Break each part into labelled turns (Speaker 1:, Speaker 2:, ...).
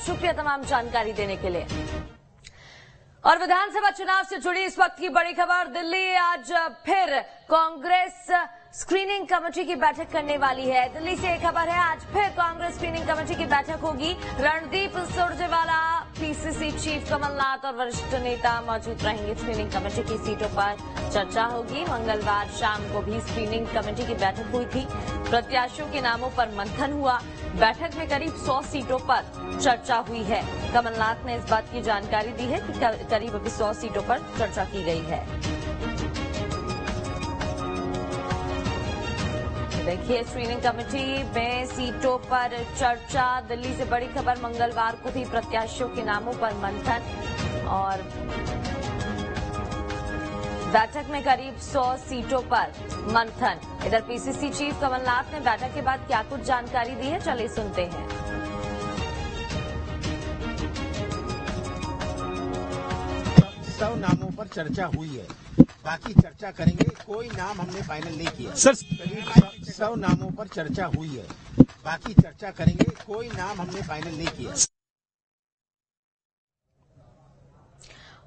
Speaker 1: शुक्रिया तमाम जानकारी देने के लिए। और विधानसभा चुनाव से जुड़ी इस वक्त की बड़ी खबर, दिल्ली आज फिर कांग्रेस स्क्रीनिंग कमेटी की बैठक करने वाली है। दिल्ली से एक खबर है, आज फिर कांग्रेस स्क्रीनिंग कमेटी की बैठक होगी। रणदीप सुरजेवाला, पीसीसी चीफ कमलनाथ और वरिष्ठ नेता मौजूद रहेंगे। स्क्रीनिंग कमेटी की सीटों पर चर्चा होगी। मंगलवार शाम को भी स्क्रीनिंग कमेटी की बैठक हुई थी। प्रत्याशियों के नामों पर मंथन हुआ। बैठक में करीब 100 सीटों पर चर्चा हुई है। कमलनाथ ने इस बात की जानकारी दी है कि करीब अभी 100 सीटों पर चर्चा की गई है। देखिए, स्क्रीनिंग कमेटी में सीटों पर चर्चा। दिल्ली से बड़ी खबर, मंगलवार को थी प्रत्याशियों के नामों पर मंथन और बैठक में करीब 100 सीटों पर मंथन। इधर पीसीसी चीफ कमलनाथ ने बैठक के बाद क्या कुछ जानकारी दी है, चलिए सुनते हैं।
Speaker 2: 100 नामों पर चर्चा हुई है, बाकी चर्चा करेंगे। कोई नाम हमने फाइनल नहीं किया सर। करीब 100 नामों पर चर्चा हुई है, बाकी चर्चा करेंगे। कोई नाम हमने फाइनल नहीं किया।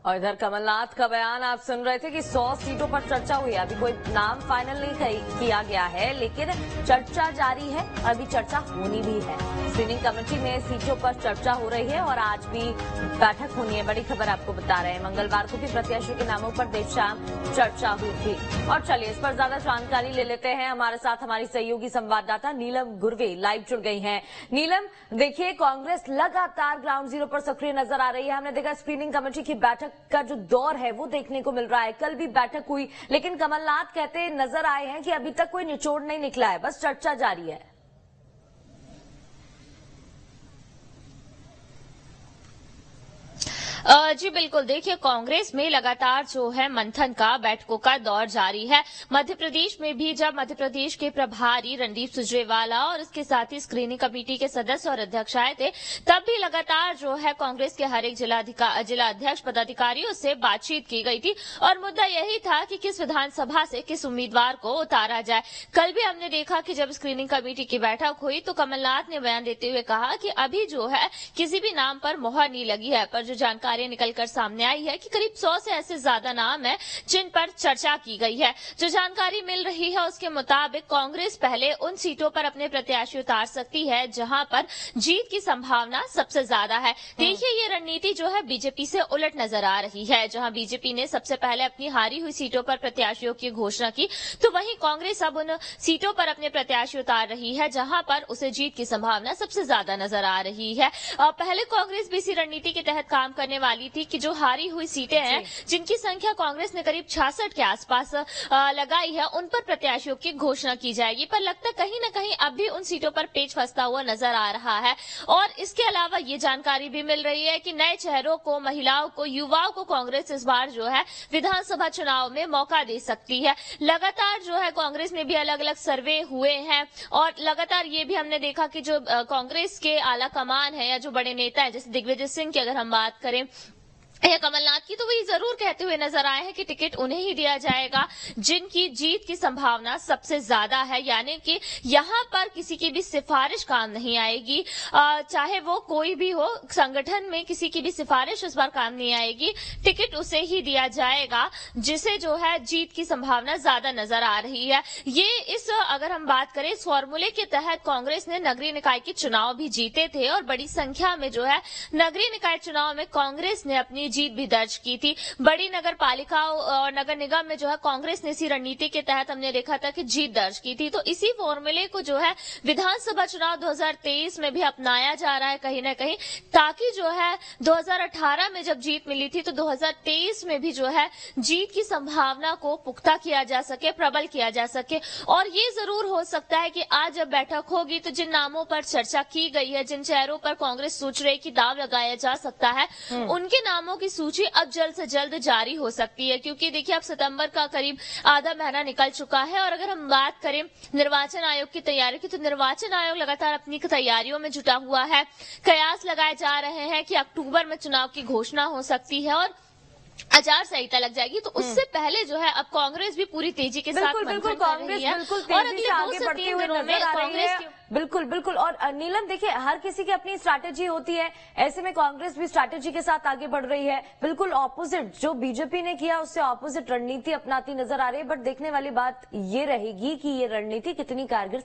Speaker 1: और इधर कमलनाथ का बयान आप सुन रहे थे कि 100 सीटों पर चर्चा हुई है। अभी कोई नाम फाइनल नहीं किया गया है, लेकिन चर्चा जारी है। अभी चर्चा होनी भी है। स्क्रीनिंग कमेटी में सीटों पर चर्चा हो रही है और आज भी बैठक होनी है। बड़ी खबर आपको बता रहे हैं, मंगलवार को भी प्रत्याशियों के नामों पर देर शाम चर्चा हुई थी। और चलिए इस पर ज्यादा जानकारी ले लेते हैं। हमारे साथ हमारी सहयोगी संवाददाता नीलम गुरवे लाइव जुड़ गई हैं। नीलम, देखिए, कांग्रेस लगातार ग्राउंड जीरो पर सक्रिय नजर आ रही है। हमने देखा स्क्रीनिंग कमेटी की बैठक का जो दौर है वो देखने को मिल रहा है। कल भी बैठक हुई, लेकिन कमलनाथ कहते नजर आए हैं कि अभी तक कोई निचोड़ नहीं निकला है, बस चर्चा जारी है।
Speaker 3: जी बिल्कुल, देखिए, कांग्रेस में लगातार जो है मंथन का, बैठकों का दौर जारी है। मध्य प्रदेश में भी जब मध्य प्रदेश के प्रभारी रणदीप सुरजेवाला और इसके साथ ही स्क्रीनिंग कमेटी के सदस्य और अध्यक्ष आए थे, तब भी लगातार जो है कांग्रेस के हर एक जिला अध्यक्ष पदाधिकारियों से बातचीत की गई थी और मुद्दा यही था कि किस विधानसभा से किस उम्मीदवार को उतारा जाए। कल भी हमने देखा कि जब स्क्रीनिंग कमेटी की बैठक हुई तो कमलनाथ ने बयान देते हुए कहा कि अभी जो है किसी भी नाम पर मोहर नहीं लगी है, पर जो जानकारी निकलकर सामने आई है कि करीब 100 से ऐसे ज्यादा नाम है जिन पर चर्चा की गई है। जो जानकारी मिल रही है उसके मुताबिक कांग्रेस पहले उन सीटों पर अपने प्रत्याशी उतार सकती है जहां पर जीत की संभावना सबसे ज्यादा है। देखिए, ये रणनीति जो है बीजेपी से उलट नजर आ रही है। जहां बीजेपी ने सबसे पहले अपनी हारी हुई सीटों पर प्रत्याशियों की घोषणा की, तो वहीं कांग्रेस अब उन सीटों पर अपने प्रत्याशी उतार रही है जहां पर उसे जीत की संभावना सबसे ज्यादा नजर आ रही है। पहले कांग्रेस भी इसी रणनीति के तहत काम करने वाली थी कि जो हारी हुई सीटें हैं, जिनकी संख्या कांग्रेस ने करीब 66 के आसपास लगाई है, उन पर प्रत्याशियों की घोषणा की जाएगी। पर लगता कहीं न कहीं अब भी उन सीटों पर पेच फंसता हुआ नजर आ रहा है। और इसके अलावा ये जानकारी भी मिल रही है कि नए चेहरों को, महिलाओं को, युवाओं को कांग्रेस इस बार जो है विधानसभा चुनाव में मौका दे सकती है। लगातार जो है कांग्रेस में भी अलग अलग सर्वे हुए हैं और लगातार ये भी हमने देखा कि जो कांग्रेस के आला कमान है या जो बड़े नेता है, जैसे दिग्विजय सिंह की अगर हम बात करें या कमलनाथ की, तो वो ये जरूर कहते हुए नजर आए हैं कि टिकट उन्हें ही दिया जाएगा जिनकी जीत की संभावना सबसे ज्यादा है। यानी कि यहाँ पर किसी की भी सिफारिश काम नहीं आएगी, चाहे वो कोई भी हो, संगठन में किसी की भी सिफारिश इस बार काम नहीं आएगी। टिकट उसे ही दिया जाएगा जिसे जो है जीत की संभावना ज्यादा नजर आ रही है। ये अगर हम बात करें, इस फॉर्मूले के तहत कांग्रेस ने नगरीय निकाय के चुनाव भी जीते थे और बड़ी संख्या में जो है नगरीय निकाय चुनाव में कांग्रेस ने अपनी जीत भी दर्ज की थी। बड़ी नगर पालिका और नगर निगम में जो है कांग्रेस ने इसी रणनीति के तहत हमने देखा था कि जीत दर्ज की थी। तो इसी फॉर्मूले को जो है विधानसभा चुनाव 2023 में भी अपनाया जा रहा है कहीं न कहीं, ताकि जो है 2018 में जब जीत मिली थी तो 2023 में भी जो है जीत की संभावना को पुख्ता किया जा सके, प्रबल किया जा सके। और ये जरूर हो सकता है कि आज जब बैठक होगी तो जिन नामों पर चर्चा की गई है, जिन चेहरों पर कांग्रेस सोच रही कि दाव लगाया जा सकता है, उनके नामों की सूची अब जल्द से जल्द जारी हो सकती है। क्योंकि देखिए, अब सितंबर का करीब आधा महीना निकल चुका है और अगर हम बात करें निर्वाचन आयोग की तैयारी की, तो निर्वाचन आयोग लगातार अपनी तैयारियों में जुटा हुआ है। कयास लगाए जा रहे हैं कि अक्टूबर में चुनाव की घोषणा हो सकती है और आचार संहिता लग जाएगी, तो उससे पहले जो है अब कांग्रेस भी पूरी तेजी के साथ
Speaker 1: बिल्कुल कांग्रेस बिल्कुल तेजी से आगे बढ़ते हुए नजर आ रही है। बिल्कुल और नीलम देखिए, हर किसी की अपनी स्ट्रैटेजी होती है, ऐसे में कांग्रेस भी स्ट्रैटेजी के साथ आगे बढ़ रही है। बिल्कुल ऑपोजिट जो बीजेपी ने किया उससे ऑपोजिट रणनीति अपनाती नजर आ रही है। बट देखने वाली बात ये रहेगी कि ये रणनीति कितनी कारगर